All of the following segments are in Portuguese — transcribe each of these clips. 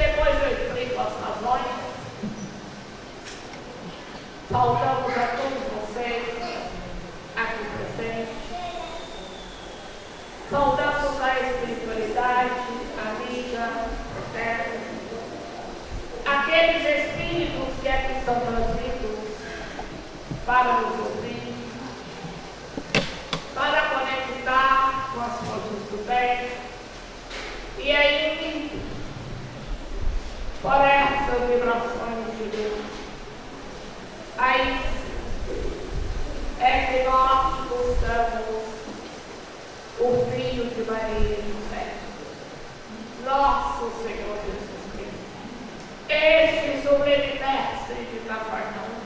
Depois eu explico as razões. Saudamos a todos vocês aqui presentes. Saudamos a espiritualidade, amiga, fraterna, aqueles espíritos que aqui estão trazidos para nos ouvir, para conectar com as forças do bem. E aí, por essas vibrações de Deus, aí é que nós buscamos o Filho de Maria do céu, nosso Senhor Jesus Cristo, este sublime mestre de Cafarnaum,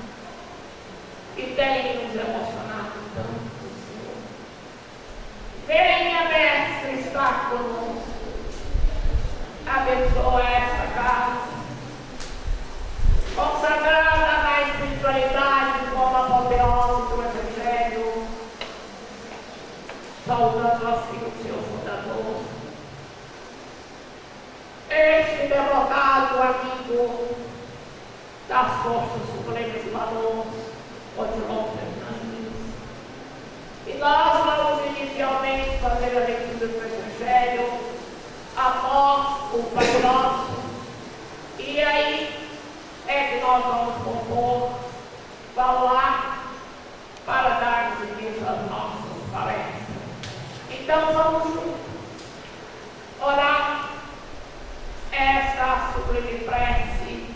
que tem nos emocionado tanto, Senhor. Venha, mestre, estar conosco, abençoa esta casa, consagrada na espiritualidade como apoteose do Evangelho, saudando assim o seu fundador, este derrotado amigo das forças supremas valores, Odilon Fernandes. E nós vamos inicialmente fazer a leitura do Evangelho após o Pai Nosso, e aí é que nós vamos compor, falar para dar início às nossas palestras. Então vamos orar essa sublime prece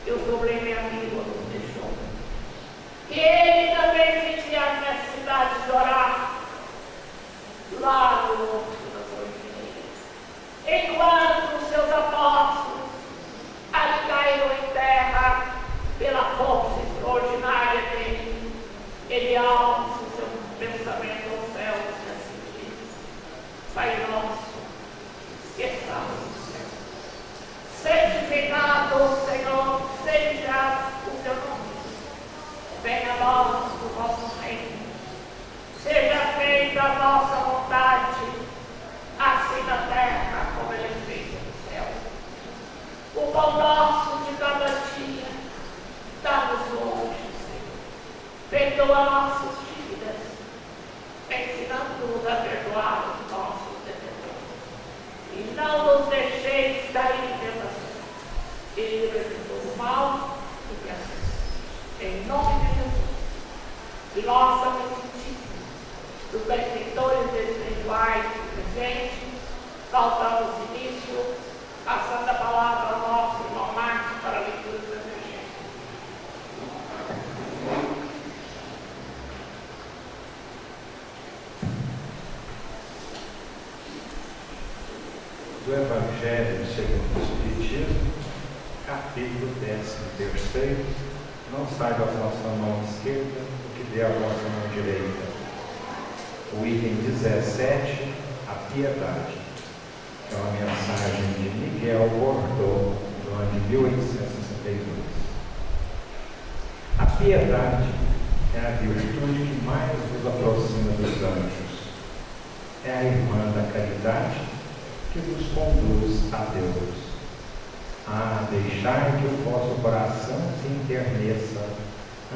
que o sublime amigo nos deixou. Que ele também sentia a necessidade de orar lá no alto das orquídeas, enquanto os seus apóstolos ali caíram em terra pela força extraordinária dele. Ele alça o seu pensamento ao céu e assim diz: Pai nosso, que estás no céu, santificado, Senhor, seja o teu nome. Venha a nós o vosso reino. Seja feita a vossa vontade, assim na terra como ela é feita no céu. O pão nosso de cada dia, dá-nos hoje, Senhor. Perdoa nossas dívidas, ensinando-nos a perdoar os nossos devedores. E não nos deixeis cair em tentação, e livrai-nos do mal e que assim. Em nome de Jesus, e nós estamos sentindo dos benfeitores espirituais presentes, nós damos início, passando a palavra ao nosso irmão Marcos para a leitura do Evangelho. Do Evangelho segundo o Espiritismo, capítulo 13. Não saiba a vossa mão esquerda o que dê a vossa mão direita. O item 17, a piedade, que é uma mensagem de Miguel Bordeaux, do ano de 1862. A piedade é a virtude que mais nos aproxima dos anjos. É a irmã da caridade que nos conduz a Deus. Deixai que o vosso coração se enterneça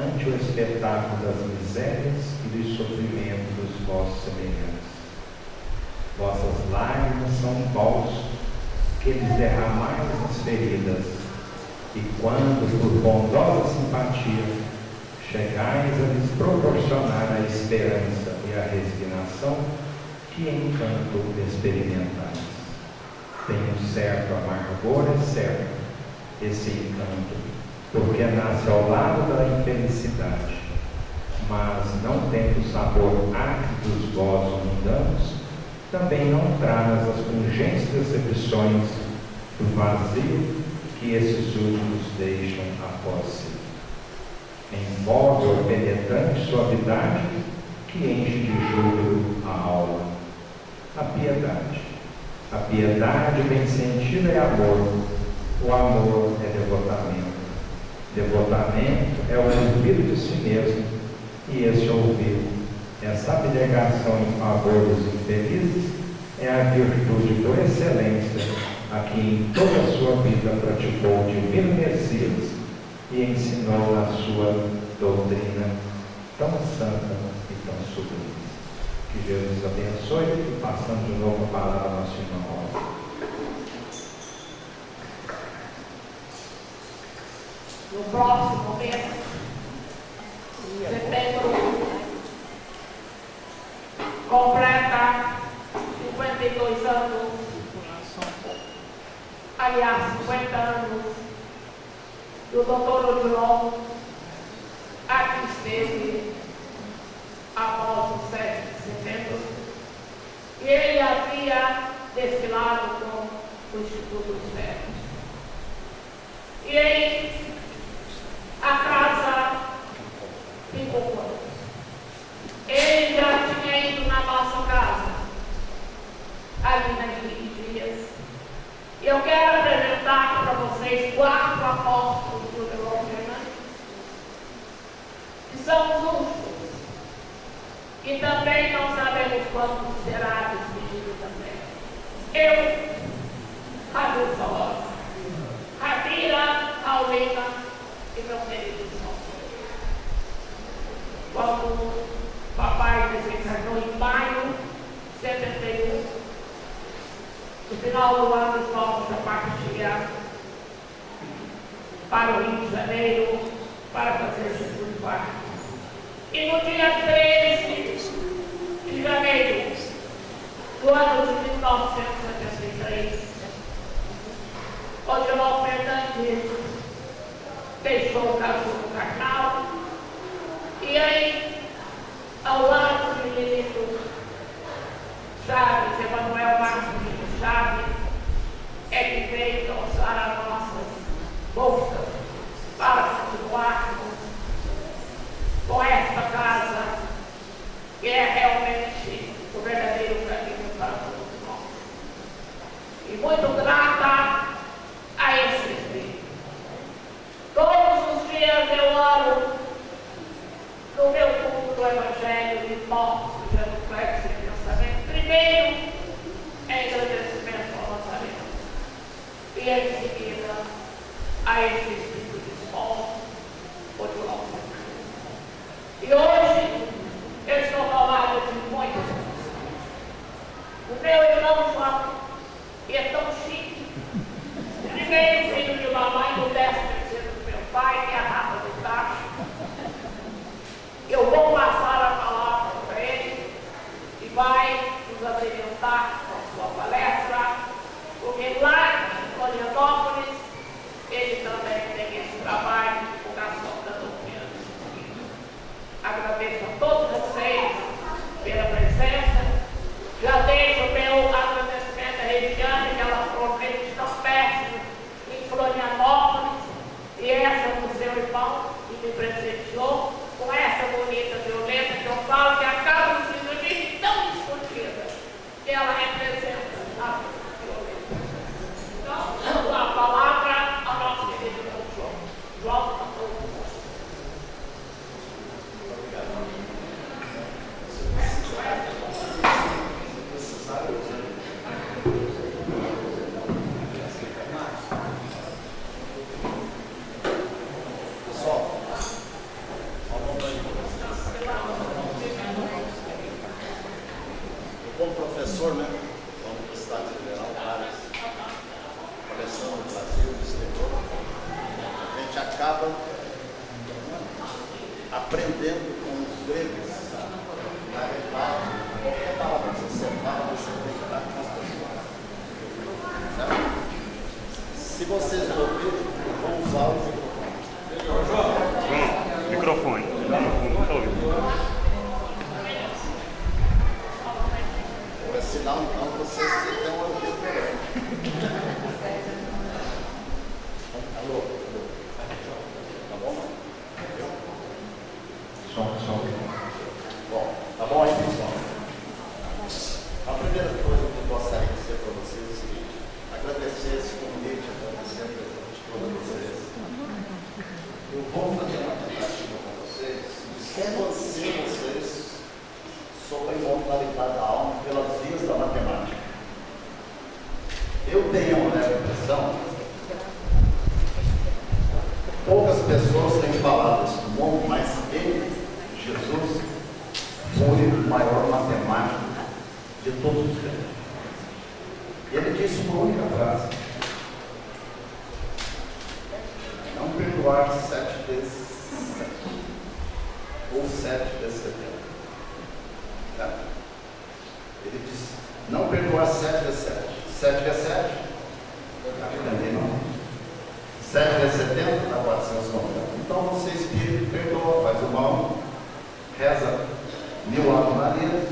ante o espetáculo das misérias e dos sofrimentos dos vossos semelhantes. Vossas lágrimas são um bálsamo que lhes derramais nas feridas, e quando, por bondosa simpatia, chegais a lhes proporcionar a esperança e a resignação, que encanto experimentais. Tem um certo amargor, é certo, esse encanto, porque nasce ao lado da infelicidade, mas não tendo o sabor acre dos gozos mundanos, também não traz as pungentes decepções do vazio que esses últimos deixam após si. Envolve a penetrante suavidade que enche de júbilo a alma. A piedade. A piedade bem sentida é amor, o amor é devotamento. Devotamento é o ouvido de si mesmo, e esse ouvido, essa abnegação em favor dos infelizes, é a virtude por excelência, a quem em toda a sua vida praticou o divino Messias e ensinou a sua doutrina tão santa e tão sublime. Que Jesus abençoe e passando de novo a palavra à nossa irmã Rosa. No próximo mês, setembro, completa 52 anos, aliás, 50 anos, do Dr. Odilon aqui esteve após o 7 de setembro, e ele havia desfilado com o Instituto dos Ferros. E aí, a casa ficou pronta. Ele já tinha ido na nossa casa, ali na Henrique Dias. E eu quero apresentar para vocês 4 apóstolos do Odilon Fernandes, que são os últimos. E também não sabemos quando será despedido também. Eu, Raul Salós, Radira, Paulina e meu querido irmão. Quando o papai desencarnou em maio de 71, no final do ano, nós já partilhar para o Rio de Janeiro para fazer Jesus de Parque. E no dia 13 de janeiro do ano de 1973, Odilon Fernandes deixou o casulo carnal, e aí, ao lado do menino Chaves, Emanuel Marcos Chaves, é que veio alçar as nossas bolsas para continuarmos com esta casa, que é realmente o verdadeiro caminho para todos nós. E muito grata a esse Espírito. Todos os dias eu oro no meu culto do Evangelho de morte, de reflexo e pensamento. Primeiro é agradecimento ao Nazareno. E em seguida a esse Espírito de sol, Odilon. E hoje eu estou falando de muitas coisas. O meu irmão João, que é tão chique, primeiro filho de mamãe, o 13º do meu pai, que é a rata do tacho. Eu vou passar a palavra para ele e vai nos abrilhantar com a sua palestra, porque lá em Florianópolis ele também tem esse trabalho de divulgação da doutrina do Espírito. Agradeço a todos vocês pela presença. Já deixo o meu agradecimento à Regiane, que ela promete tão péssimo em Florianópolis, e essa do seu irmão, que me presenteou com essa bonita violeta, que eu falo que acaba sendo de tão escondida, que ela representa a violeta. Então, a palavra ao nosso querido irmão João. João, a todos nós. Como professor, né, da Universidade Federal, várias coleções do Brasil, do exterior, a gente acaba aprendendo com os gregos. Na verdade, qualquer palavra que você fala, você tem que estar com as pessoas. Se vocês não ouvirem, eu vou usar o microfone. É sinal, então, que vocês têm um ouvido melhor. Alô? Tá bom? Som. Bom, tá bom aí, pessoal? A primeira coisa que eu gostaria de dizer para vocês é o seguinte: agradecer esse convite, agradecer a presença de todos vocês. Eu vou fazer uma tentativa com vocês de convencer vocês sobre a imortalidade da alma pelas vias da matemática. eu tenho uma leve impressão, poucas pessoas têm falado isso no mundo, mas ele, Jesus, foi o maior matemático de todos os tempos. Ele disse uma única frase: não perdoar 7 vezes 7, ou 7 vezes 70. Tá? Ele disse: não perdoar 7 vezes 7. 7 vezes 7? Está entendendo? Não? 7 vezes 70 dá 490. Então você, espírito, perdoa, faz o mal, reza 1000 Ave Marias,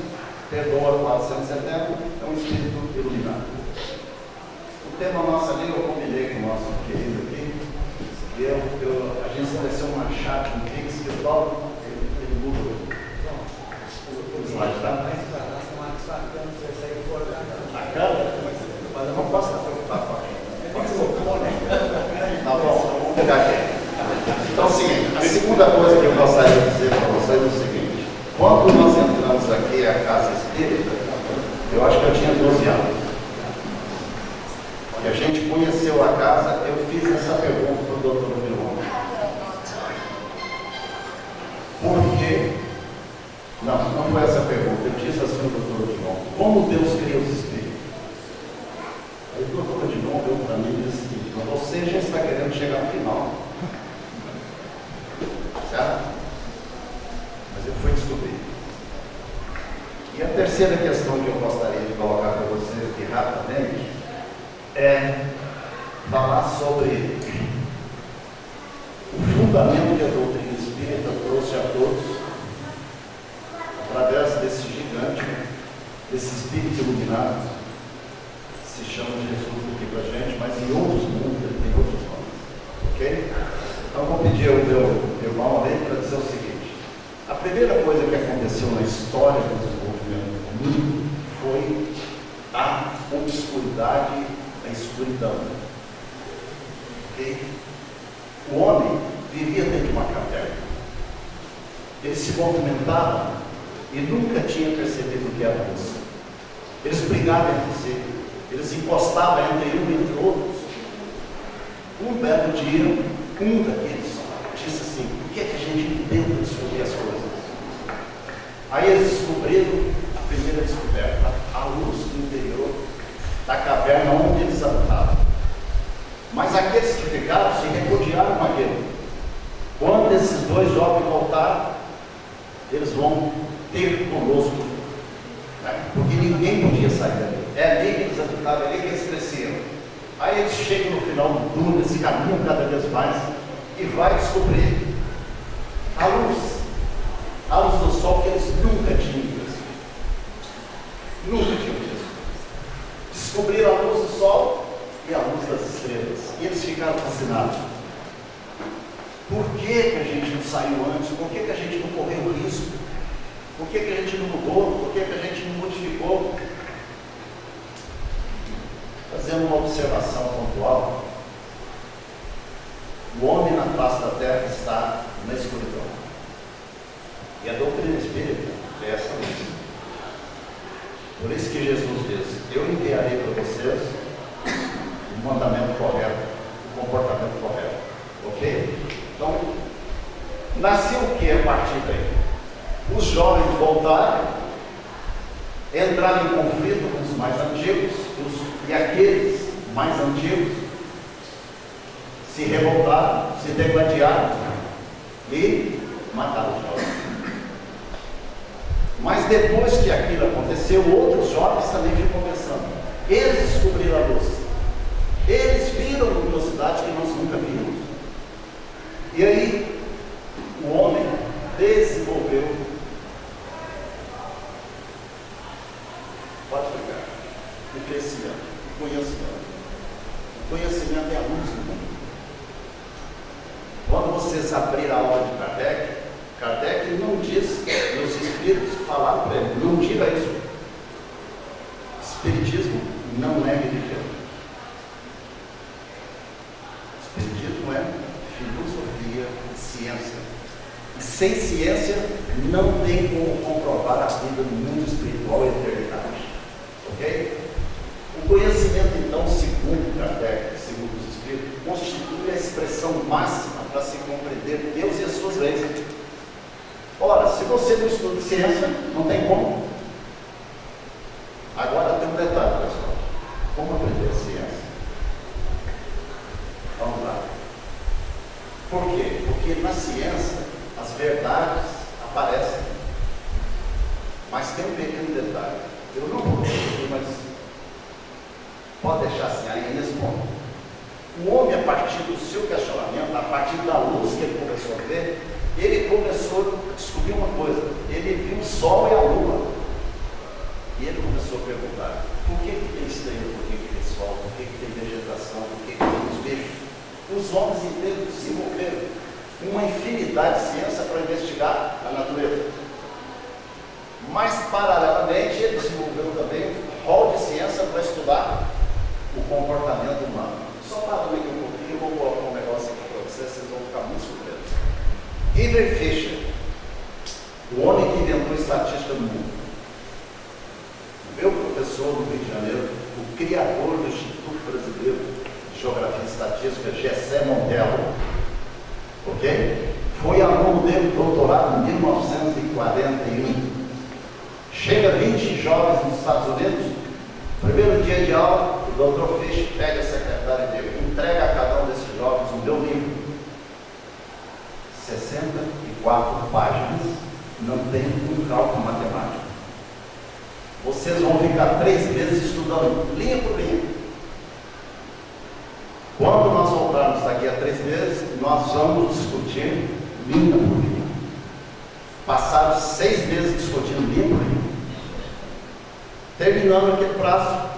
perdoa 470, é um espírito iluminado. O tema nosso ali, eu combinei com o nosso querido aqui, e a gente estabeleceu uma chave, um pix, que o Paulo, ele muda o slide, tá? A câmera? Mas eu não posso estar preocupado com a câmera. Tá bom, vamos pegar aqui. Então é o seguinte, a segunda coisa que eu gostaria de dizer para vocês é o seguinte: quando nós entramos aqui à Casa Espírita, eu acho que eu tinha 12 anos. E a gente conheceu a casa, eu fiz essa pergunta para o doutor Milon. Por quê? Não foi essa pergunta. Eu disse assim ao doutor Milon: como Deus cria os espíritos? Aí o doutor Milon deu para mim e disse: você já está querendo chegar no final. Certo? Mas eu fui descobrir. E a terceira questão que eu gostaria de colocar para vocês aqui rapidamente é falar sobre o fundamento que a doutrina espírita trouxe a todos através desse gigante, desse espírito iluminado, que se chama de Jesus aqui para a gente, mas em outros mundos ele tem outros nomes. Ok? Então vou pedir ao meu irmão ali para dizer o seguinte: a primeira coisa que aconteceu na história do desenvolvimento do mundo foi a obscuridade, a escuridão. Okay? O homem vivia dentro de uma caverna. Ele se movimentava e nunca tinha percebido o que era isso. Eles brigavam entre si, eles encostavam entre um e entre outros. Um belo dia, um daqueles disse assim: por que é que a gente tenta descobrir as coisas? Aí eles descobriram a primeira descoberta, a luz do interior da caverna onde eles habitavam. Mas aqueles que ficaram se refugiaram com aquilo. Quando esses dois jovens voltaram, eles vão ter conosco, né? Porque ninguém podia sair dali. É ali que eles habitavam, é ali que eles cresceram. Aí eles chegam no final do túnel, se caminham cada vez mais e vai descobrir a luz do sol que eles nunca tinham visto. Nunca tinham visto. Descobriram a luz do sol e a luz das estrelas. E eles ficaram fascinados. Por que a gente não saiu antes? Por que a gente não correu risco? Por que a gente não mudou? Por que a gente não modificou? Fazendo uma observação pontual, o homem na face da terra está na escuridão. E a doutrina espírita é essa luz. Por isso que Jesus diz: eu enviarei para vocês o mandamento correto, o comportamento correto. Ok? Então, nasceu o que a partir daí? Os jovens voltaram, entraram em conflito com os mais antigos, e aqueles mais antigos se revoltaram, se degladiaram e mataram os jovens. Mas depois que aquilo aconteceu, outros jovens também ficam pensando. Eles descobriram a luz. Eles viram luminosidade que nós nunca vimos. E aí, o homem desenvolveu. Pode pegar. O crescimento, o conhecimento. O conhecimento é a luz do mundo. Quando vocês abrirem a aula de Kardec não diz, e os espíritos falaram para ele: não diga isso. Espiritismo não é religião. Espiritismo é filosofia e ciência. E sem ciência não tem como comprovar a vida no mundo espiritual e eternidade. Ok? O conhecimento, então, então, segundo Kardec, segundo os Espíritos, constitui a expressão máxima para se compreender Deus e as suas leis. Ora, se você não estuda ciência, não tem como. Agora tem um detalhe, pessoal. Como aprender ciência? Vamos lá. Por quê? Porque na ciência as verdades aparecem. Mas tem um pequeno detalhe. Eu não vou repetir, mas pode deixar assim aí nesse ponto. O homem, a partir do seu questionamento, a partir da luz que ele começou a ver, ele começou a descobrir uma coisa. Ele viu o sol e a lua. E ele começou a perguntar: por que tem estrela, por que tem sol, por que tem vegetação, por que tem os bichos? Os homens inteiros desenvolveram uma infinidade de ciência para investigar a natureza. Mas, paralelamente, ele desenvolveu também um rol de ciência para estudar o comportamento humano. Só para ler um pouquinho, eu vou colocar um negócio aqui para vocês, vocês vão ficar muito surpresos. Iver Fischer, o homem que inventou estatística no mundo, o meu professor no Rio de Janeiro, o criador do Instituto Brasileiro de Geografia e Estatística, Gessé Montello, ok? Foi aluno dele do doutorado em 1941. Chega 20 jovens nos Estados Unidos, primeiro dia de aula, o doutor Fischer pega a secretária dele, entrega a cada um desses jovens o meu livro. 64 páginas, não tem um cálculo matemático. Vocês vão ficar 3 meses estudando linha por linha. Quando nós voltarmos daqui a 3 meses, nós vamos discutir linha por linha. Passaram 6 meses discutindo linha por linha. Terminando aquele prazo,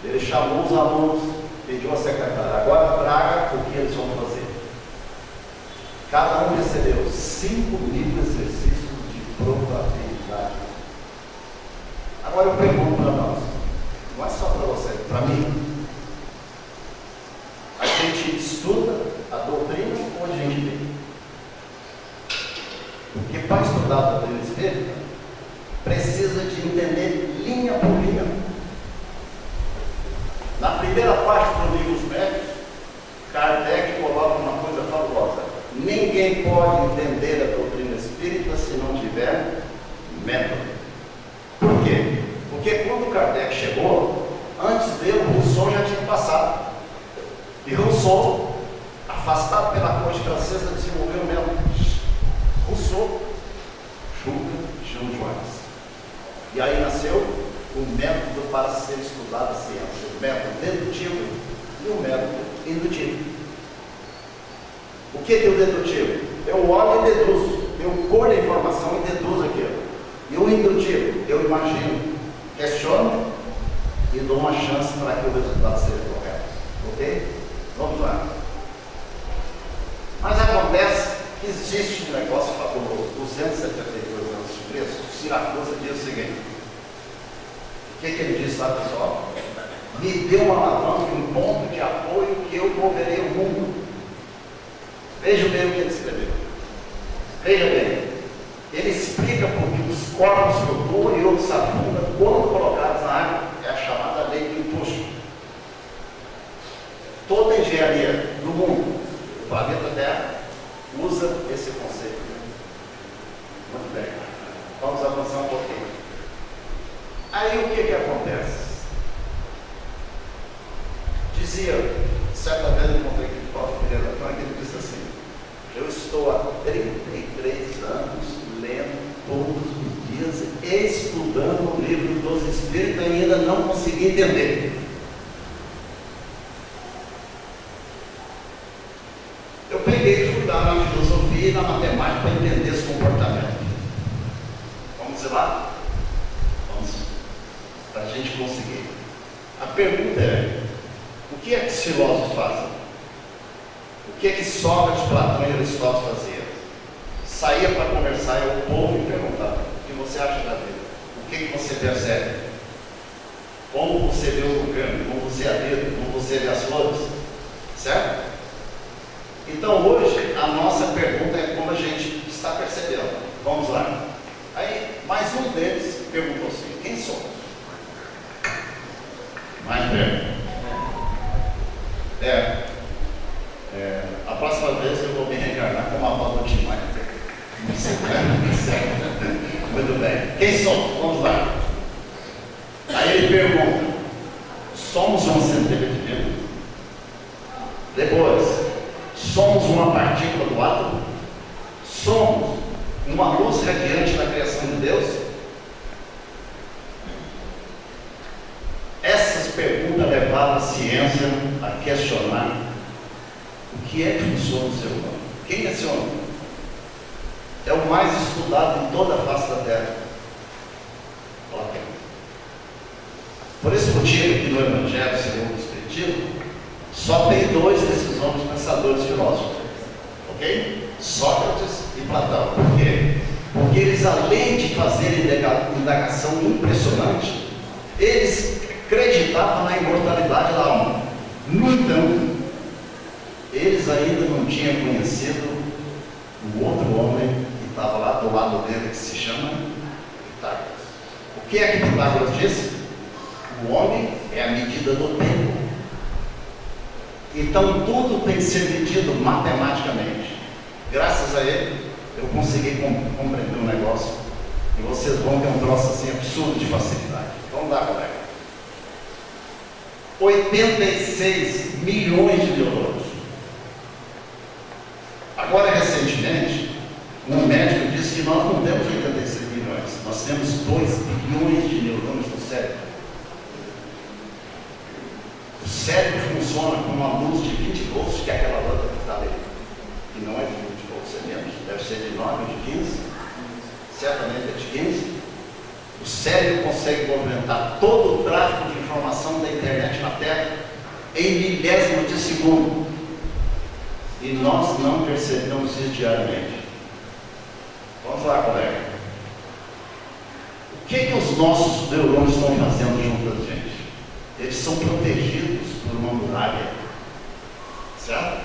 ele chamou os alunos, pediu à secretária: agora traga o que eles vão fazer. Cada um recebeu 5.000 exercícios de probabilidade. Agora eu pergunto para nós, não é só para você, para mim. A gente estuda a doutrina ou a gente lê? Porque para estudar a doutrina espírita, precisa de entender linha por linha. Na primeira parte do livro Os Médios, Kardec coloca uma coisa fabulosa: ninguém pode entender a doutrina espírita se não tiver método. Por quê? Porque quando Kardec chegou, antes dele, Rousseau já tinha passado. E Rousseau, afastado pela corte francesa, desenvolveu o método. Rousseau, Juca, Jean Jaurès. E aí nasceu o método para ser estudada a ciência, o método dedutivo e o método indutivo. O que é o dedutivo? Eu olho e deduzo, eu colho a informação e deduzo aquilo. E o indutivo, eu imagino, questiono e dou uma chance para que o resultado seja correto. Ok? Vamos lá. Mas acontece que existe um negócio fabuloso. 272 anos de preço, Siracusa diz o seguinte: o que ele diz, sabe, pessoal? Me dê uma alavanca e um ponto de apoio que eu moverei o mundo. Veja bem o que ele escreveu. Veja bem. Ele explica porque os corpos flutuam e outros se afundam quando colocados na água. É a chamada lei do empuxo. Toda a engenharia do mundo, do planeta Terra, usa esse conceito. Muito bem. Vamos avançar um pouquinho. Aí o que acontece? Dizia, certa vez eu encontrei com o Paulo Pereira Franco, ele disse assim: eu estou há 33 anos lendo todos os dias, estudando o livro dos Espíritos e ainda não consegui entender. Eu peguei e fui dar na filosofia e na matemática para entender esse comportamento. Vamos ir lá? Vamos, para a gente conseguir. A pergunta é: o que é que os filósofos fazem? O que é que Sócrates, Platão e Aristóteles faziam? Saía para conversar ao povo e perguntava: o que você acha da vida? O que você percebe? Como você vê o lugar? Como você a vida? Como você vê as flores? Certo? Então hoje a nossa pergunta é como a gente está percebendo. Vamos lá. Aí mais um deles perguntou assim: quem somos? Mais perto. Quem somos? Vamos lá. Aí ele pergunta: somos uma centelha divina? Depois, somos uma partícula do átomo? Somos uma luz radiante da criação de Deus? Essas perguntas levaram a ciência a questionar o que é que funciona no ser humano. Quem é esse homem? É o mais estudado em toda a face da Terra. Platão. Por esse motivo que no Evangelho segundo o Espiritismo só tem dois desses homens pensadores filósofos, ok? Sócrates e Platão. Por quê? Porque eles, além de fazerem indagação impressionante, eles acreditavam na imortalidade da alma. No entanto, eles ainda não tinham conhecido o outro homem que estava lá do lado dele, que se chama Pitágoras. O que é que Pitágoras disse? O homem é a medida do tempo. Então tudo tem que ser medido matematicamente. Graças a ele, eu consegui compreender um negócio e vocês vão ter um troço assim absurdo de facilidade. Vamos lá, colega. 86 milhões de neurônios. Agora, recentemente, um médico disse que nós não temos 86 milhões, nós temos 2 bilhões de neurônios no cérebro. O cérebro funciona com uma luz de 20 volts, que é aquela lâmpada que está ali. E não é de 20 volts, é menos, deve ser de 9 ou de 15, certamente é de 15. O cérebro consegue movimentar todo o tráfego de informação da internet na Terra em milésimos de segundo. E nós não percebemos isso diariamente. Vamos lá, colega. O que os nossos neurônios estão fazendo junto da gente? Eles são protegidos por uma muralha, certo?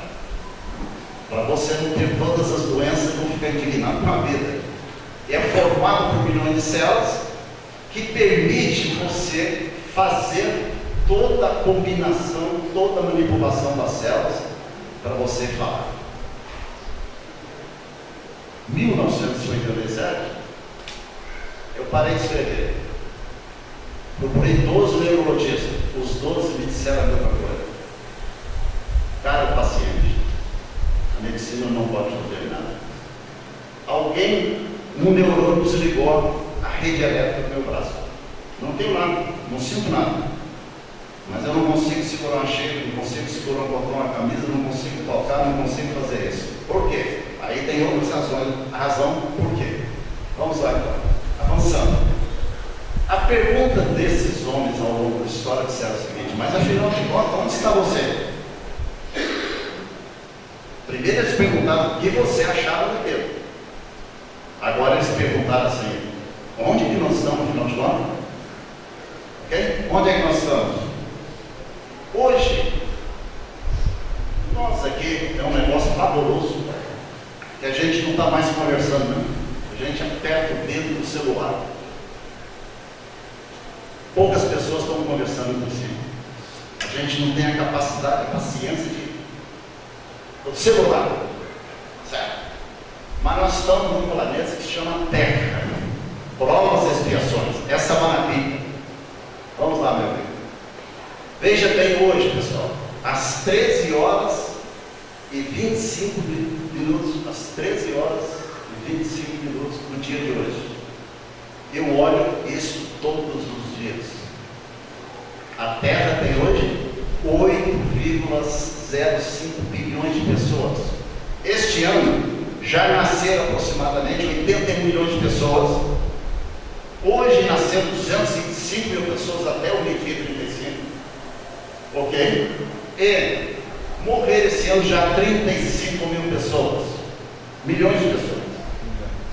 Para você não ter todas as doenças e não ficar indignado com a vida. É formado por milhões de células que permite você fazer toda a combinação, toda a manipulação das células para você falar. 1987, eu parei de escrever. Procurei 12 neurologistas, os 12 me disseram a mesma coisa. Cara, paciente, a medicina não pode fazer nada. Alguém, um neurônio desligou a rede elétrica do meu braço. Não tenho nada, não sinto nada. Mas eu não consigo segurar uma xícara, não consigo segurar um botão na camisa, não consigo tocar, não consigo fazer isso. Por quê? Aí tem outras razões. A razão por quê? Vamos lá então. Avançando. A pergunta desses homens ao longo da história disseram o seguinte: mas afinal de contas, onde está você? Primeiro eles perguntaram o que você achava daquilo. Agora eles perguntaram assim: onde que nós estamos no final de contas? Ok? Onde é que nós estamos? Hoje, nós aqui é um negócio pavoroso, que a gente não está mais conversando, não. A gente aperta o dedo do celular. Poucas pessoas estão conversando entre si. A gente não tem a capacidade, a paciência do celular, certo? Mas nós estamos num planeta que se chama Terra. Provas e expiações. Essa maravilha. Vamos lá, meu amigo. Veja bem hoje, pessoal, às 13 horas e 25 minutos, às 13 horas e 25 minutos do dia de hoje. Eu olho isso todos os dias. A Terra tem hoje 8,05 bilhões de pessoas. Este ano já nasceram aproximadamente 80 milhões de pessoas. Hoje nasceram 205 mil pessoas até o meio-dia 35. Ok? E morreram esse ano já 35 mil pessoas. Milhões de pessoas.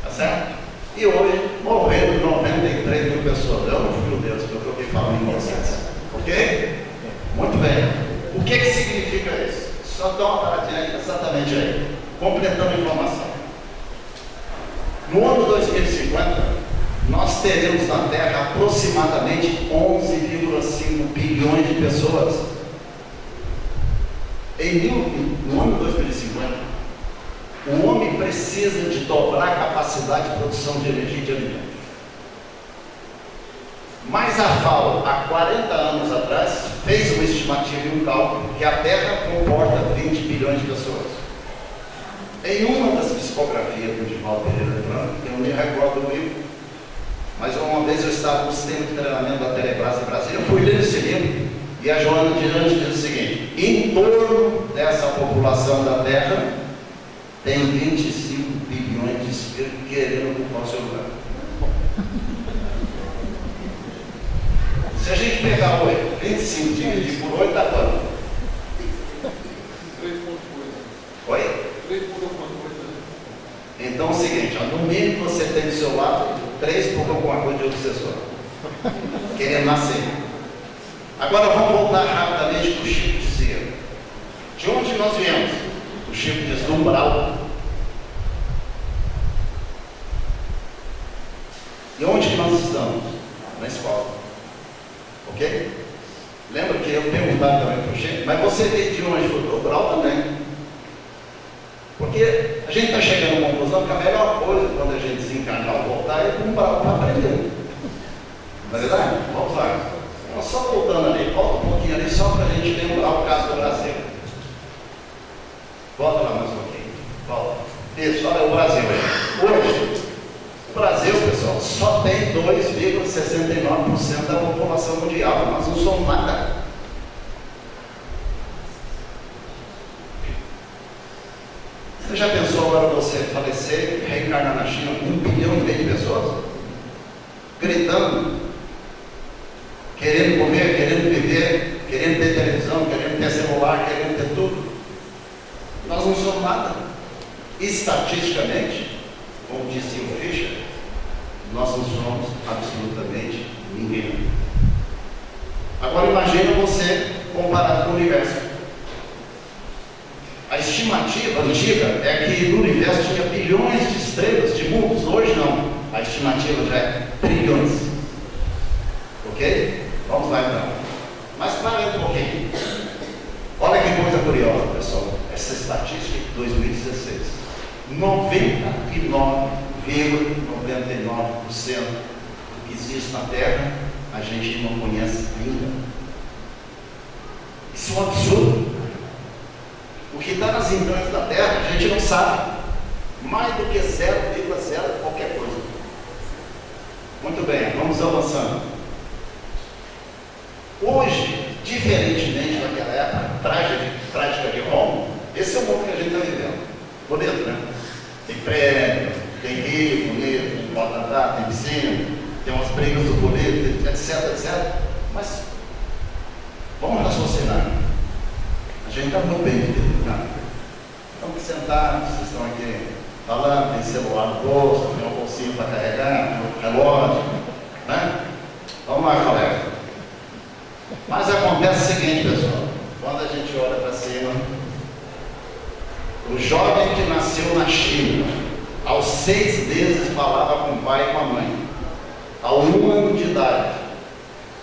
Tá certo? E hoje morreram 93 mil pessoas. Eu não fui o Deus, porque eu troquei falando em vocês. Ok? Muito bem. O que significa isso? Só dá uma paradinha exatamente aí. Completando a informação. No ano 2050, nós teremos na Terra aproximadamente 11,5 bilhões de pessoas. No ano 2050, o homem precisa de dobrar a capacidade de produção de energia e de alimento. Mas a FAO, há 40 anos atrás, fez uma estimativa e um cálculo que a Terra comporta 20 bilhões de pessoas. Em uma das psicografias do Divaldo Pereira Franco, eu me recordo do livro, mas uma vez eu estava no sistema de treinamento da Telebrás em Brasília, eu fui ler esse livro, e a Joana Dirante diz o seguinte: em torno dessa população da Terra, tem 25 bilhões de espíritos querendo ocupar o seu lugar. Se a gente pegar 25 dividir por 8, dá quanto? 3,8. Oi? 3,8. Então é o seguinte, ó, no mínimo você tem do seu lado 3 por alguma coisa de obsessor. Querendo nascer. Agora vamos voltar rapidamente para o Chico dizia. De onde nós viemos? O Chico diz do umbral. E onde que nós estamos? Na escola. Ok? Lembra que eu perguntava também para o Chico, mas você veio de onde? Do umbral também. Porque a gente está chegando à conclusão que a melhor coisa quando a gente desencarnar ou voltar é para umbral para aprender. Não é verdade? Vamos lá. Então, só voltando ali, volta um pouquinho ali, só para a gente lembrar o caso do Brasil. Volta lá mais um pouquinho. Volta. Isso, olha o Brasil aí. Hoje, o Brasil, pessoal, só tem 2,69% da população mundial. Nós não somos nada. Você já pensou agora você falecer e reencarnar na China 1,5 bilhão de pessoas? Gritando, querendo comer, querendo viver, querendo ter televisão, querendo ter celular, querendo ter tudo. Nós não somos nada. Estatisticamente, como disse o Fischer, nós não somos absolutamente ninguém. Agora imagine você comparado com o universo. A estimativa antiga é que no universo tinha bilhões de estrelas, de mundos. Hoje não. A estimativa já é trilhões. Ok? Vamos lá então. Mas para aí um pouquinho. Olha que coisa curiosa, pessoal. Essa estatística de 2016. 99,99% do que existe na Terra, a gente não conhece ainda. Isso é um absurdo. O que está nas entranhas da Terra, a gente não sabe. Mais do que 0,0 qualquer coisa. Muito bem, vamos avançando. Hoje, diferentemente daquela época trágica de Roma, esse é o mundo que a gente está vivendo. Bonito, né? Tem prédio, tem rio bonito, tem pode andar, tem piscina, tem umas brigas do bonito, etc, etc. Mas, vamos raciocinar. A gente está muito bem de tá? Estamos sentados, vocês estão aqui falando, tem celular no bolso, tem um bolsinho para carregar, um relógio, né? Vamos lá, colega. Mas acontece o seguinte, pessoal, quando a gente olha para cima, o jovem que nasceu na China, aos 6 meses falava com o pai e com a mãe. Ao 1 ano de idade,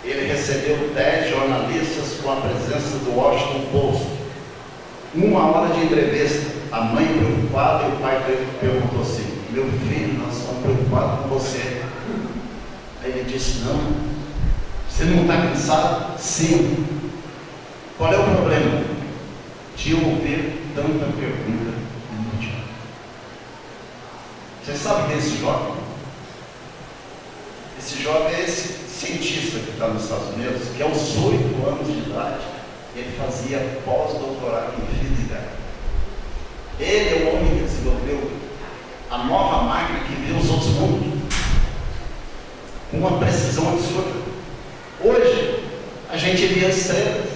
ele recebeu 10 jornalistas com a presença do Washington Post. 1 hora de entrevista, a mãe preocupada e o pai perguntou assim: meu filho, nós estamos preocupados com você. Aí ele disse: não, você não está cansado? Sim. Qual é o problema? De ouvir tanta pergunta inútil. Você sabe quem é esse jovem? Esse jovem é esse cientista que está nos Estados Unidos, que aos 8 anos de idade, ele fazia pós-doutorado em física. Ele é o homem que desenvolveu a nova máquina que vê os outros mundos com uma precisão absurda. Hoje, a gente vê as estrelas.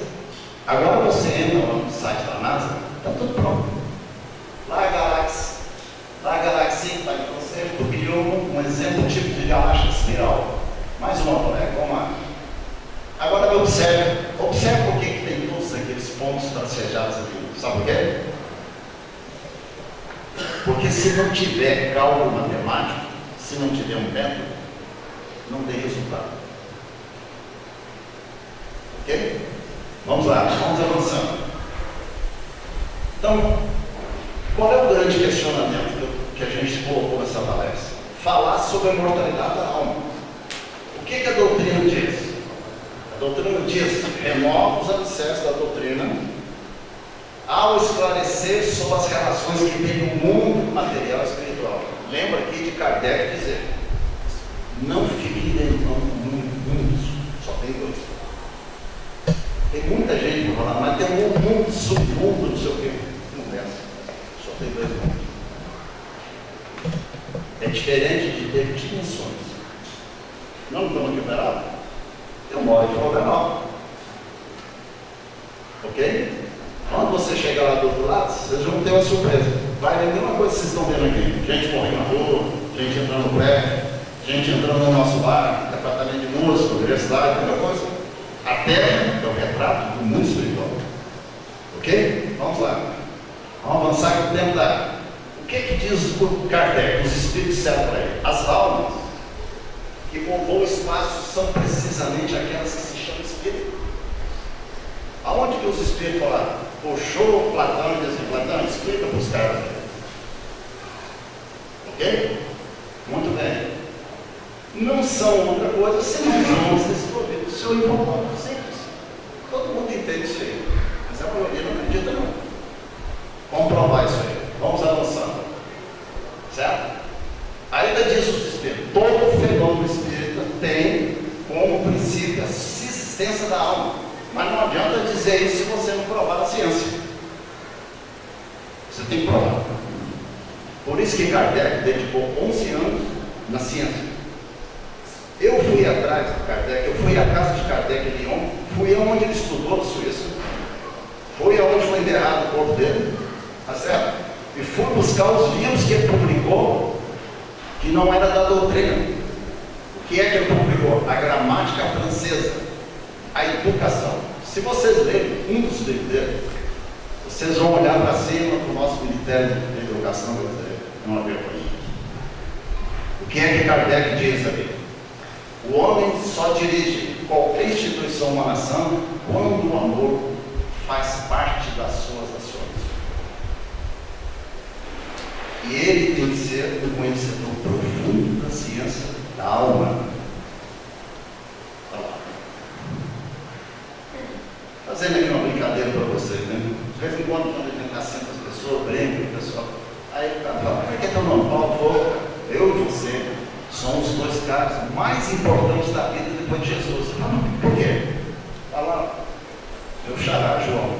Agora você entra lá no site da NASA, está tudo pronto. Lá a galáxia está em você, turbilhão, um exemplo tipo de galáxia espiral. Mais uma colega, vamos lá. Agora observe por que tem todos aqueles pontos tracejados aqui. Sabe por quê? Porque se não tiver cálculo matemático, se não tiver um método, não tem resultado. Ok? Vamos lá, vamos avançando. Então, qual é o grande questionamento que a gente colocou nessa palestra? Falar sobre a imortalidade da alma. O que a doutrina diz? doutrina diz, renova os alicerces da doutrina ao esclarecer sobre as relações que tem no mundo material e espiritual. Lembra aqui de Kardec dizer, não fique inventando mundos, só tem dois. Tem muita gente falando, mas tem um mundo, submundo, não sei o que. Conversa, só tem dois mundos. É diferente de ter dimensões. Não estamos liberados? Eu moro em Florianópolis. Ok? Quando você chegar lá do outro lado, vocês vão ter uma surpresa. Vai ver a mesma coisa que vocês estão vendo aqui. Gente morrendo na rua, gente entrando no prédio, gente entrando no nosso bar, departamento de música, universidade, outra coisa. A Terra é o retrato do mundo espiritual. Ok? Vamos lá. Vamos avançar com o tempo da... O que diz o Kardec? Os espíritos disseram para ele. As almas que povoam o espaço são precisamente aquelas que se chamam espírito. Aonde que os espíritos falaram? Puxou Platão e disse, Platão, explica para os caras. Ok? Muito bem. Não são outra coisa senão almas desenvolvidas. O seu envolvimento simples. Todo mundo entende isso aí. Mas a maioria não acredita não. Vamos provar isso aí. Vamos avançando. Certo? Ainda diz os espíritos, todo fenômeno espírita tem como princípio a subsistência da alma. Mas não adianta dizer isso se você não provar a ciência. Você tem que provar. Por isso que Kardec dedicou 11 anos na ciência. Eu fui atrás de Kardec, eu fui à casa de Kardec em Lyon, fui aonde ele estudou na Suíça, fui aonde foi enterrado o corpo dele, tá certo? E fui buscar os livros que ele publicou, que não era da doutrina. O que é que ele publicou? A gramática francesa, a educação. Se vocês lerem um dos livros dele, vocês vão olhar para cima para o nosso Ministério de Educação, vai dizer, não havia coisa. O que é que Kardec diz ali? O homem só dirige qualquer instituição, uma nação, quando o amor faz parte das suas ações. E ele tem que ser um conhecedor profundo da ciência da alma. Olha lá. Fazendo aqui uma brincadeira para vocês, né? De vez em quando a gente está sendo as pessoas, brinca, o pessoal. Aí o cara fala, como é que é teu nome? Paulo, eu e você somos os dois caras mais importantes da vida depois de Jesus. Ah, por quê? Está lá, meu xará, João.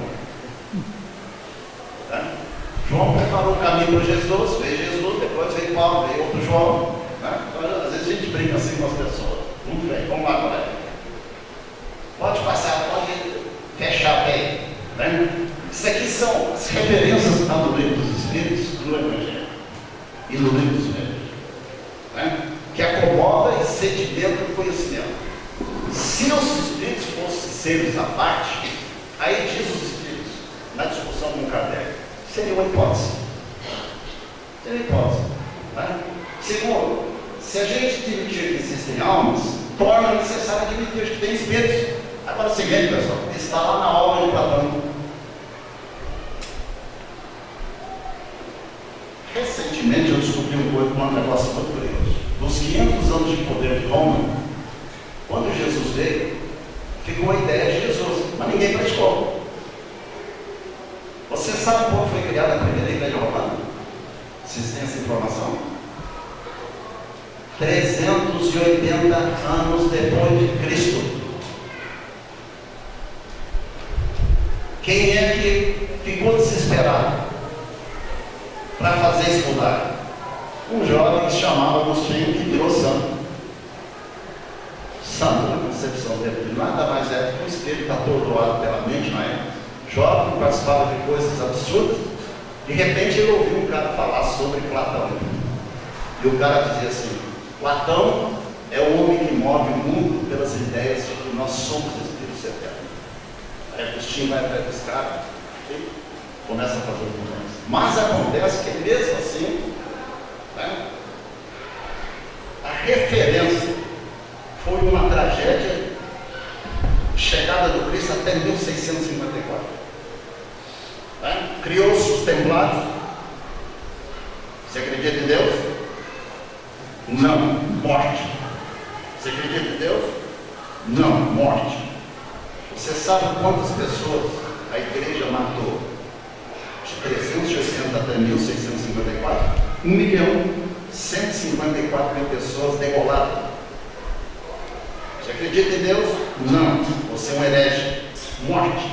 Tá? João preparou o caminho para Jesus, veio Jesus, depois veio Paulo, veio outro João. Né? Então, às vezes a gente brinca assim com as pessoas. Muito bem, vamos lá, colega. Pode passar, pode fechar bem. Né? Isso aqui são as referências do livro dos Espíritos, do Evangelho e do livro dos Médios. Né? Que acomoda e sedimenta o conhecimento. Se os Espíritos fossem seres à parte, aí diz os Espíritos, na discussão com Kardec, seria uma hipótese. Seria hipótese. Né? Segundo, se a gente admitir que existem almas, torna necessário admitir que tem espíritos. Agora, seguinte, pessoal, está lá na obra de Platão. Recentemente eu descobri um negócio muito curioso. Dos 500 anos de poder de Roma, quando Jesus veio, ficou a ideia de Jesus, mas ninguém praticou. Você sabe quando foi criada a primeira igreja romana? Vocês têm essa informação? 380 anos depois de Cristo. Quem é que ficou desesperado para fazer isso mudar? Um jovem que se chamava Agostinho, que virou santo. Santo na concepção dele, nada mais é que um espírito atordoado pela mente na época. Jovem que participava de coisas absurdas. De repente ele ouviu um cara falar sobre Platão. E o cara dizia assim: Platão é o homem que move o mundo pelas ideias de que nós somos espíritos eternos. Aí Agostinho vai atrás desse cara e começa a fazer mudanças. Mas acontece que mesmo assim, né, a referência foi uma tragédia, chegada do Cristo até 1654. Né? Criou-se os templários. Você acredita em Deus? Não, morte. Você acredita em Deus? Não, morte. Você sabe quantas pessoas a igreja matou? De 380 até 1654? 1.154.000 pessoas degoladas. Você acredita em Deus? Não. Você é um herege. Morte.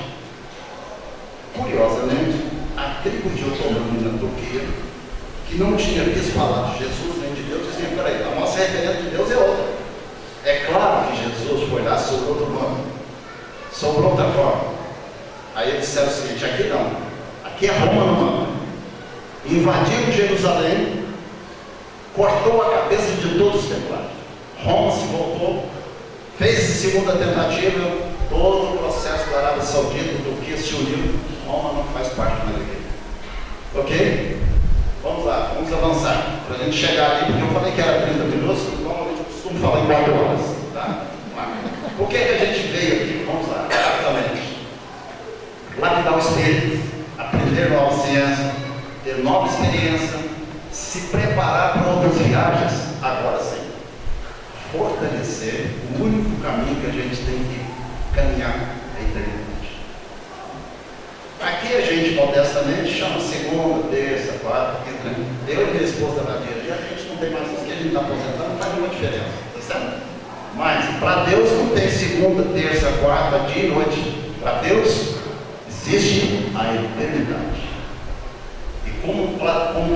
Curiosamente, a tribo de otomano na Turquia, que não tinha visto falar de Jesus nem de Deus, dizia: peraí, a nossa referência de Deus é outra. É claro que Jesus foi lá sobre outro nome, sobre outra forma. Aí eles disseram o seguinte: aqui não, aqui é Roma no manda. Invadiu Jerusalém, cortou a cabeça de todos os templários. Roma se voltou, fez segunda tentativa, todo o processo da Arábia Saudita, Turquia se uniu. Roma não faz parte mais daqui. Ok? Vamos lá, vamos avançar. Para a gente chegar ali, porque eu falei que era 30 minutos, normalmente eu costumo falar em 4 horas. Tá? Por que a gente veio aqui? Vamos lá, rapidamente. Lapidar o espírito, aprender nova ciência, ter nova experiência, se preparar para outras viagens, agora sim. Fortalecer o único caminho que a gente tem que caminhar é a eternidade. Aqui a gente modestamente chama segunda, terça, quarta, quinta. Eu e minha esposa na dia a gente não tem mais isso que a gente está aposentando, não faz nenhuma diferença, tá certo? Mas para Deus não tem segunda, terça, quarta, dia e noite. Para Deus existe a eternidade. E como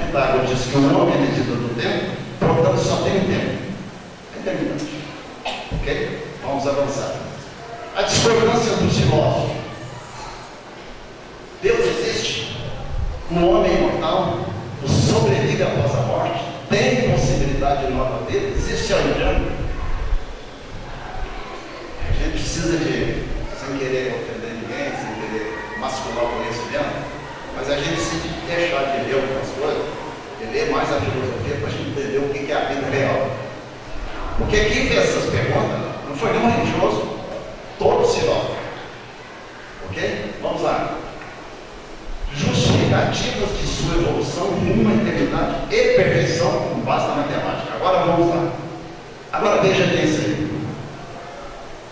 Pitágoras diz que o nome é medida do tempo, portanto só tem um tempo. Eternidade. Ok? Vamos avançar. A discordância dos filósofos. Deus existe? O homem é imortal? O sobrevive após a morte? Tem possibilidade de nova vida? Existe o inferno? A gente precisa de, sem querer ofender ninguém, sem querer mascular o conhecimento, mas a gente precisa de deixar de ler algumas coisas, de ler mais a filosofia para a gente entender o que é a vida real. Porque quem fez essas perguntas não foi nenhum religioso, todos filósofos. Ok? Vamos lá. Justificativas de sua evolução rumo à eternidade e perfeição com base na matemática. Agora vamos lá. Agora veja bem isso aí.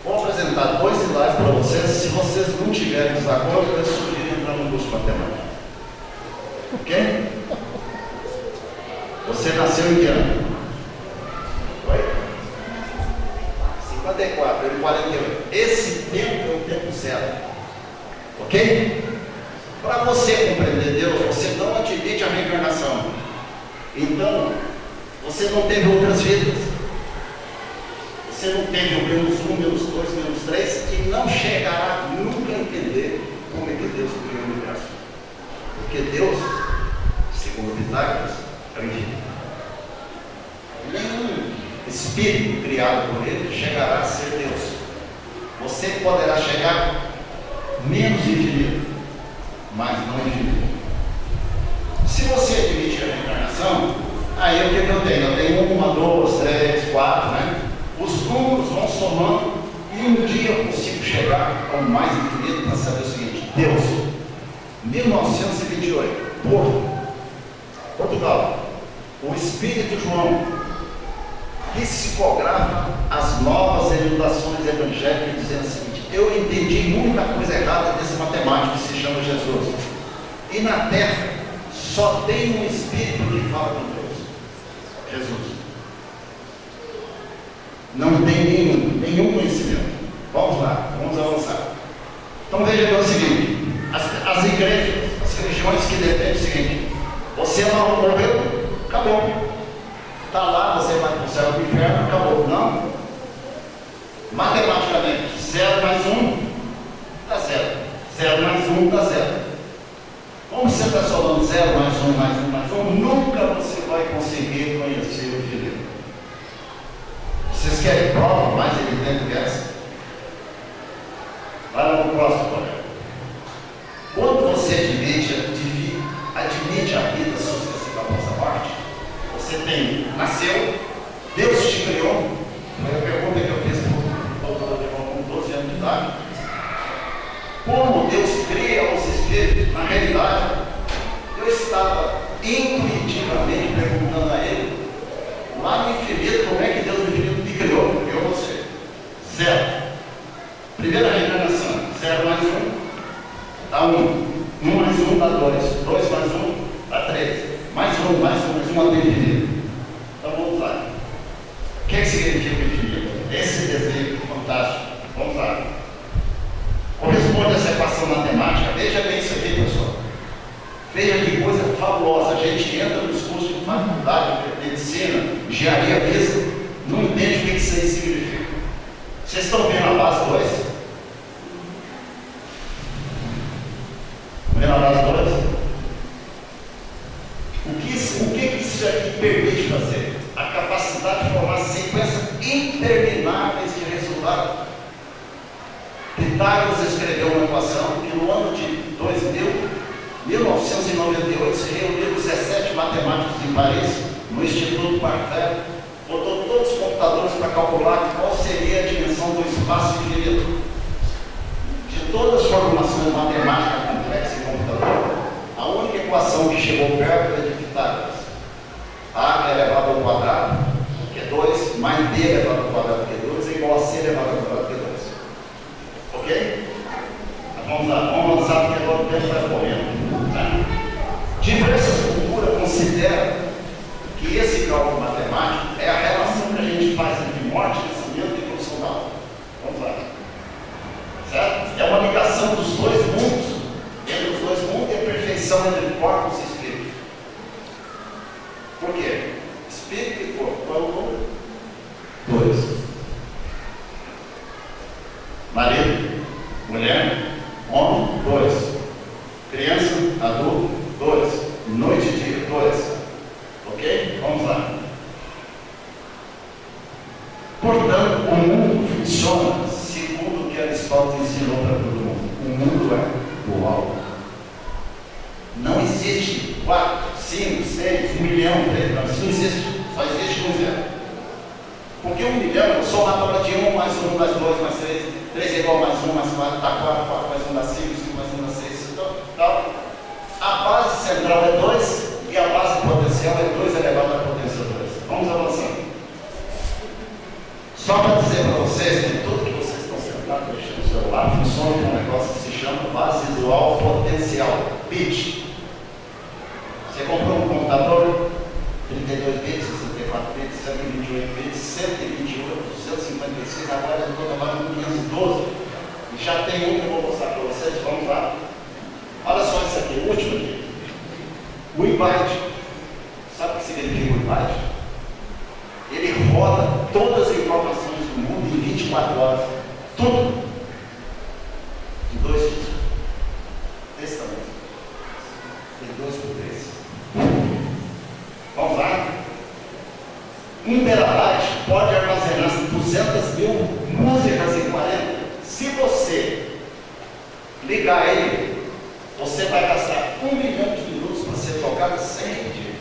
Vou apresentar 2 slides para vocês. Se vocês não tiverem desacordo, eu sugiro entrar no curso de matemática. Ok? Você nasceu em que ano? Oi? 54, ele 48. Esse tempo é o tempo zero. Ok? Para você compreender Deus, você não admite a reencarnação. Então, você não teve outras vidas. Você não teve o menos 1, menos 2, menos 3 e não chegará nunca a entender como é que Deus criou o universo. Porque Deus, segundo Pitágoras, é o infinito. Nenhum espírito criado por ele chegará a ser Deus. Você poderá chegar menos infinito, mas não infinito. Se você admite a reencarnação, aí o que eu tenho? Eu tenho 1, 2, 3, 4, né? Os números vão somando e um dia eu consigo chegar ao mais infinito para saber o seguinte: Deus, 1928, Portugal, o Espírito João psicografa as novas revelações evangélicas dizendo o seguinte: eu entendi muita coisa errada desse matemático que se chama Jesus. E na Terra só tem um Espírito que fala com Deus, Jesus. Não tem nenhum conhecimento. Vamos lá, vamos avançar. Então veja o seguinte: as igrejas, as religiões que defendem o seguinte: você morreu, acabou. Está lá, você vai para o céu do inferno, acabou. Não. Matematicamente, 0 mais 1 dá 0. 0 mais 1 dá 0. Como você está falando 0 mais 1 mais 1 mais 1, nunca você vai conseguir conhecer o infinito. Vocês querem prova mais evidente que essa? Vai lá no próximo, colega. Quando você admite a vida sucessiva após a morte, você nasceu, Deus te criou. Foi a pergunta que eu fiz para o doutor Alemão com 12 anos de idade. Como Deus cria os espíritos? Na realidade, eu estava intuitivamente perguntando a ele, lá no infinito, como é que Deus no infinito me criou? Criou você. 0. Primeira reencarnação, 1 mais 1 dá 2. 2 mais 1 dá 3. Mais 1 dá infinito. Então vamos lá. O que significa infinito? Esse desenho fantástico. Vamos lá. Corresponde a essa equação matemática. Veja bem isso aqui, pessoal. Veja que coisa fabulosa. A gente entra nos cursos de faculdade, de medicina, engenharia física, não entende o que isso aí significa. Vocês estão vendo a base 2? Vendo a base 2? O que isso aqui permite fazer? A capacidade de formar sequências intermináveis de resultados. Pitágoras escreveu uma equação que no ano de 1998 se reuniu 17 matemáticos em Paris, no Instituto Martel, botou todos os computadores para calcular qual seria a dimensão do espaço infinito. De todas as formulações matemáticas complexas em computador, a única equação que chegou perto é de Pitágoras. A elevado ao quadrado, que é 2, mais B elevado ao quadrado, que é 2, é igual a C elevado ao quadrado, que é 2. Ok? Vamos lá, vamos avançar porque agora o tempo está correndo. Tá? Diversas culturas consideram que esse cálculo matemático é a relação que a gente faz entre morte, nascimento e evolução da alma. Vamos lá. Certo? É uma ligação dos dois mundos, entre os dois mundos e a perfeição entre corpos e espírito. Por quê? Espírito e corpo. Qual é o número? 2. Marido, mulher, homem, 2. Criança, adulto, 2. Noite e dia, 2. Ok? Vamos lá. Portanto, o mundo funciona segundo o que Aristóteles ensinou para todo mundo. O mundo é dual. Não existe 4, 5, 6, 1 milhão, 3, não, isso não existe. Só existe 1 zero. Porque 1 milhão é só uma tabela de 1 mais 1 mais 2 mais 3. 3 é igual a mais 1 mais 4, dá 4, 4 mais 1 dá 5, 5 mais 1 dá 6. Então, a base central é 2 e a base potencial é 2 elevado à potência 2. Vamos avançando. Só para dizer para vocês que tudo que vocês estão sentados mexendo no celular funciona com um negócio que se chama base dual potencial, bit. Você comprou um computador, 32 bits, 64 bits, 128 bits, 128, 256, agora eu estou trabalhando com 512. E já tem um que eu vou mostrar para vocês, vamos lá. Olha só isso aqui, o último aqui. O Byte. Sabe o que significa o Byte? Ele roda todas as informações do mundo em 24 horas. Tudo. Em 2 dias. Desse tamanho. Tem 2 por 3. Vamos lá? 1 terabyte pode armazenar 200.000 músicas em 40. Se você ligar ele, você vai gastar 1 milhão de minutos para ser tocado sem repetir.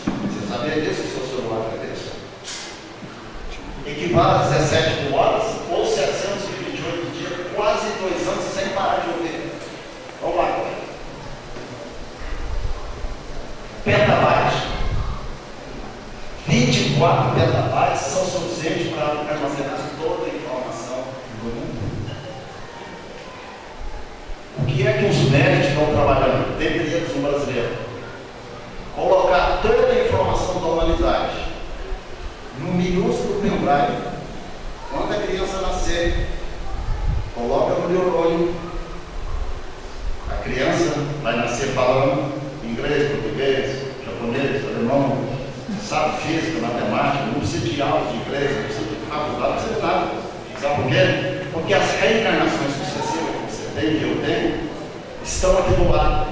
Você sabia disso? O seu celular é desse? Equivale a 17 mil horas ou 728 dias, quase 2 anos sem parar de ouvir. Vamos lá, colega. Petabyte. 24 petabytes são suficientes para armazenar toda a informação do mundo. O que é que os médicos estão trabalhando? Dentre eles um brasileiro. Colocar toda a informação da humanidade no minúsculo pendrive. Quando a criança nascer, coloca no neurônio. A criança vai nascer falando inglês, português, japonês, alemão, sabe física, matemática, não precisa de aula de inglês, não precisa de faculdade, não precisa de nada. Sabe por quê? Porque as reencarnações sucessivas que você tem, que eu tenho, estão aqui do lado.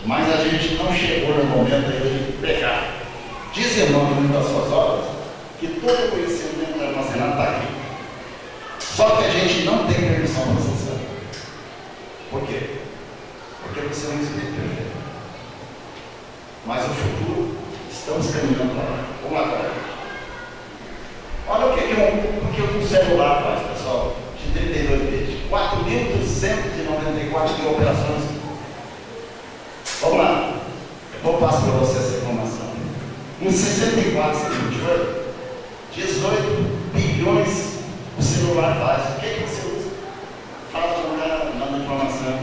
Mas a gente não chegou no momento de pegar. Diz irmão em uma das suas obras que todo o conhecimento armazenado está aqui. Só que a gente não tem permissão para acessar. Por quê? Porque você é um espírito perfeito. Mas o futuro, estamos caminhando para lá. Vamos lá, galera. Olha o que um celular faz, pessoal, de 32 bits. 4.294 de operações. Vamos lá. Eu vou passar para você essa informação. Em 64, 28, 18 bilhões o celular faz. O que você usa? Fala para o cara, manda informação.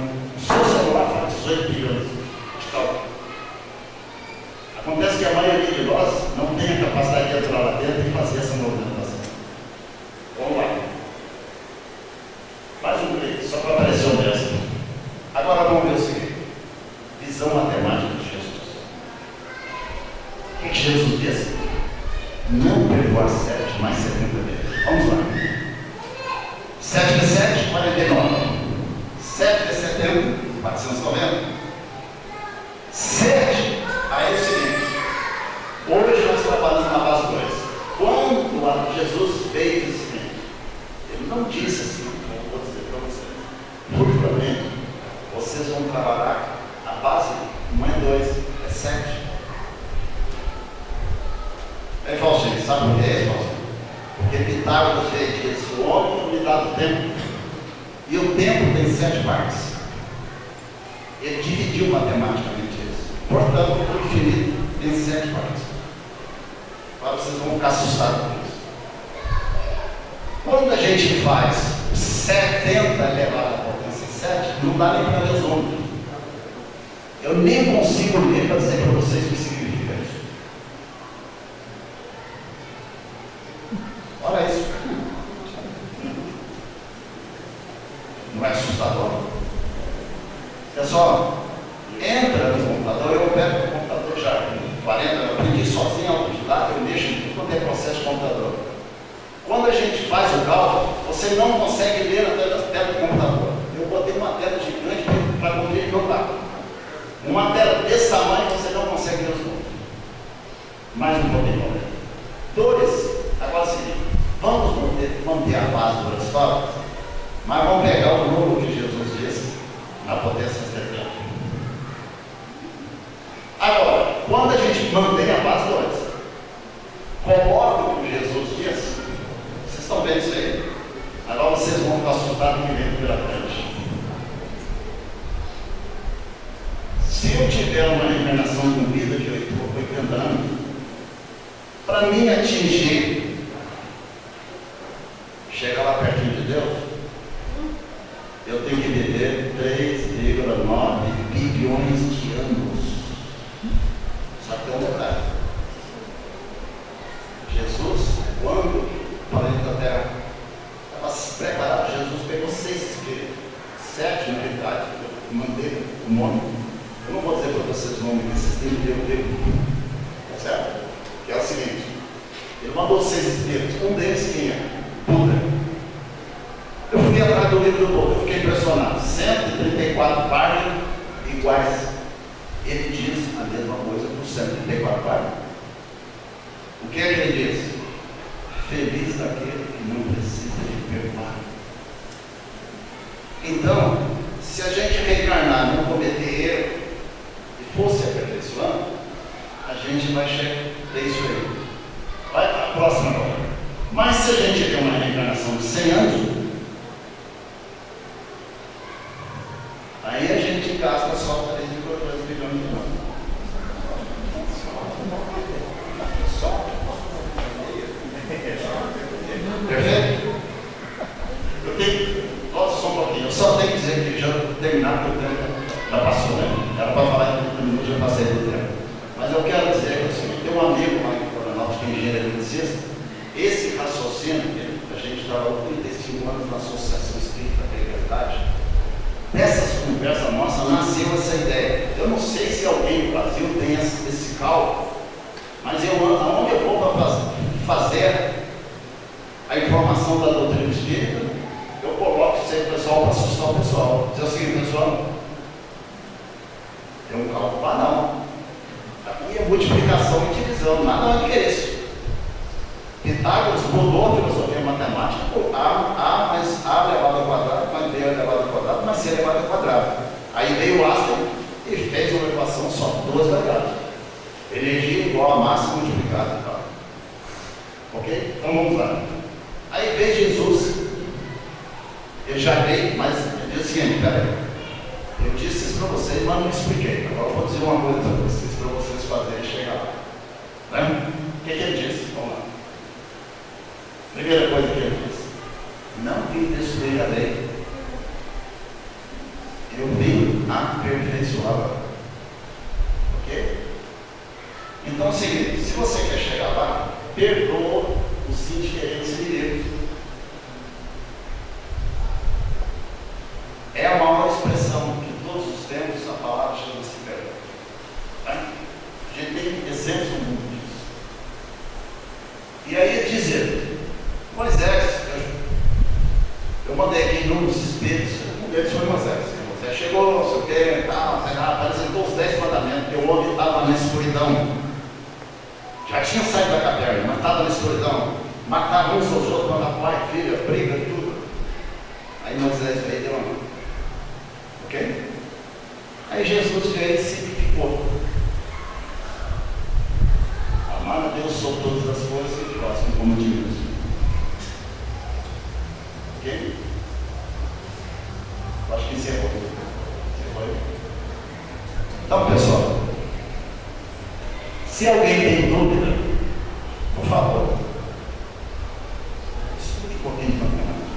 7 vezes 70, 490. 7, aí é o seguinte, hoje nós trabalhamos na base 2. Quando Jesus veio disse o seguinte, ele não disse assim, como vou dizer para vocês, futuramente, vocês vão trabalhar, a base não é 2, é 7. Aí Faustinho, sabe por que é, Faustinho? Porque Pitágoras disse, o homem é unidade do tempo, e o tempo tem 7 partes. Ele dividiu matematicamente isso. Portanto, o infinito tem 7 partes. Agora vocês vão ficar assustados com isso. Quando a gente faz 70 elevado à potência 7, não dá nem para resolver. Eu nem consigo ler para dizer para vocês o que significa isso. Olha isso. Não é assustador? Pessoal, entra no computador, eu pego o computador já com 40, eu aprendi sozinho autodidata, eu mexo em tudo quanto é processo de computador. Quando a gente faz o cálculo, você não consegue ler na tela do computador. Eu botei uma tela gigante para cobrir meu cálculo. Uma tela desse tamanho você não consegue ler os números. Mais um pouquinho. 2, agora é o seguinte, vamos manter a base das histórias, mas vamos pegar o número que Jesus disse na potência 70. Agora, quando a gente mantém a base 2, coloca o que Jesus disse, vocês estão vendo isso aí? Agora vocês vão ficar assustados e vendo pela frente. Se eu tiver uma reencarnação de vida que eu fui cantando, para mim atingir, chegar lá pertinho de Deus, eu tenho que viver 3,9 bilhões de anos. Só que tem um detalhe. Jesus, quando o planeta Terra estava se preparado, Jesus pegou 6 espíritos, 7 na realidade, eu mandei o nome. Eu não vou dizer para vocês o nome, porque vocês têm que ter o tempo. Tá certo? Que é o seguinte: ele mandou 6 espíritos, um deles quem é? Buda. Eu fui atrás do livro do Buda, eu fiquei impressionado. 134 páginas iguais. Ele diz a mesma coisa para os 134 páginas. O que é que ele diz? Feliz daquele que não precisa de perdoar. Então, se a gente reencarnar, não cometer erro e fosse aperfeiçoando, a gente vai ter isso aí. Vai para a próxima agora. Mas se a gente tem uma reencarnação de 100 anos, aí a gente gasta só 3,2 bilhões de anos. Perfeito? Eu tenho. Nossa, só um pouquinho. Eu só tenho que dizer que já terminar, porque o tempo já passou, né? Era para falar em 30 minutos, já passei do tempo. Mas eu quero dizer que assim, tem um amigo lá em Coronel, que é engenheiro eletricista. Esse raciocínio, a gente trabalhou 35 anos na Associação Espírita da Verdade. Dessas conversas nossas nasceu essa ideia. Eu não sei se alguém no Brasil tem esse cálculo, mas aonde eu vou para fazer a informação da doutrina espírita, eu coloco isso aí para o pessoal, para assustar o pessoal. Dizer o seguinte, pessoal, tem um cálculo banal. Aqui é multiplicação e divisão, nada mais do que isso. Pitágoras mudou a filosofia matemática por A mais A elevado ao quadrado, mais B elevado ao quadrado, mais C elevado ao quadrado. Aí veio o Einstein e fez uma equação só 2 variáveis. Energia igual a massa multiplicada. Ok? Então vamos lá. Aí veio Jesus. Eu já veio, mas ele disse o seguinte, peraí. Eu disse isso para vocês, mas não expliquei. Agora eu vou dizer uma coisa para vocês fazerem chegar lá. Né? O que ele disse? Vamos lá. Primeira coisa que ele disse: não vim destruir a lei, eu vim aperfeiçoá-la. Ok? Então é o seguinte: se você quer chegar lá, perdoa os indiferentes inimigos. É a maior expressão que todos os tempos a palavra chama-se perdão. Tá? A gente tem exemplos no mundo disso. E aí ele diz: Moisés, eu mandei aqui inúmeros espíritos, um deles foi Moisés. tinha saído da caverna, mas estava na escuridão. Mataram uns aos outros, mataram pai, filha, briga, tudo. Aí Moisés veio e deu uma. Ok? Aí Jesus veio e simplificou. Amar a Deus sobre todas as coisas e o próximo como de Deus. Ok? Eu acho que encerrou. Então, pessoal, se alguém tem dúvida, por favor, escute um pouquinho de matemática.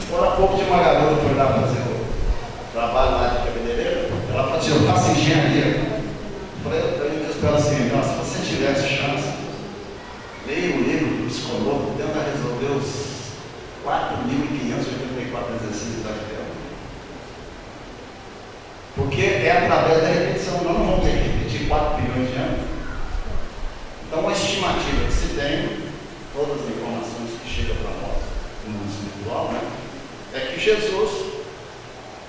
Agora há pouco tinha uma garota que foi lá fazer o trabalho lá de cabeleireiro, ela falou assim, eu faço engenharia. Eu disse para ela assim, se você tivesse chance, leia o livro do psicólogo, tenta resolver os 4.584 exercícios da vida. Porque é através da repetição, nós não vamos ter que repetir 4 bilhões de anos. Então, uma estimativa que se tem, todas as informações que chegam para nós no mundo espiritual, né, é que Jesus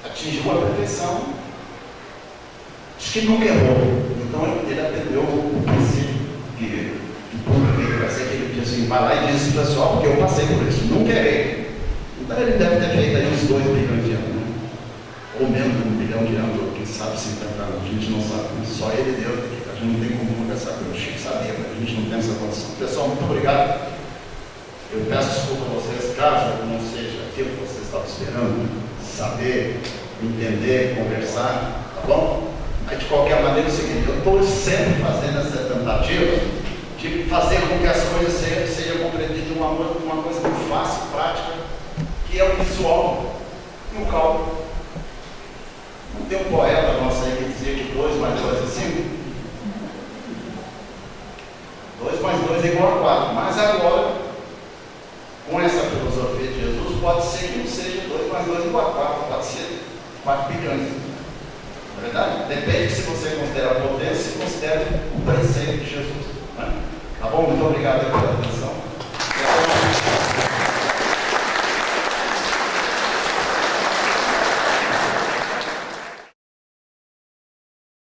atingiu a perfeição, diz que nunca errou. Então, ele atendeu o princípio que tudo que vai ser que ele diz assim, vai lá e diz isso pessoal, porque eu passei por isso, nunca errei. Então, ele deve ter feito aí uns 2 bilhões de anos. Ou menos de 1 bilhão de anos, ou quem sabe 50 anos, a gente não sabe, só ele deu, a gente não tem como conversar com o Chico, sabia, mas a gente não tem essa condição. Pessoal, muito obrigado. Eu peço desculpa a vocês, caso não seja aquilo que vocês estavam esperando, saber, entender, conversar, tá bom? Mas de qualquer maneira é o seguinte, eu estou sempre fazendo essa tentativa de fazer com que as coisas sejam compreendidas de uma coisa muito fácil, prática, que é o visual e o cálculo. Não tem um poeta nosso aí que dizia que 2 mais 2 é 5? 2 mais 2 é igual a 4. Mas agora, com essa filosofia de Jesus, pode ser que não seja 2 mais 2 igual a 4. Pode ser 4 bilhões. Não é verdade? Depende se você considera a potência e considera o preceito de Jesus. Né? Tá bom? Muito obrigado pela atenção.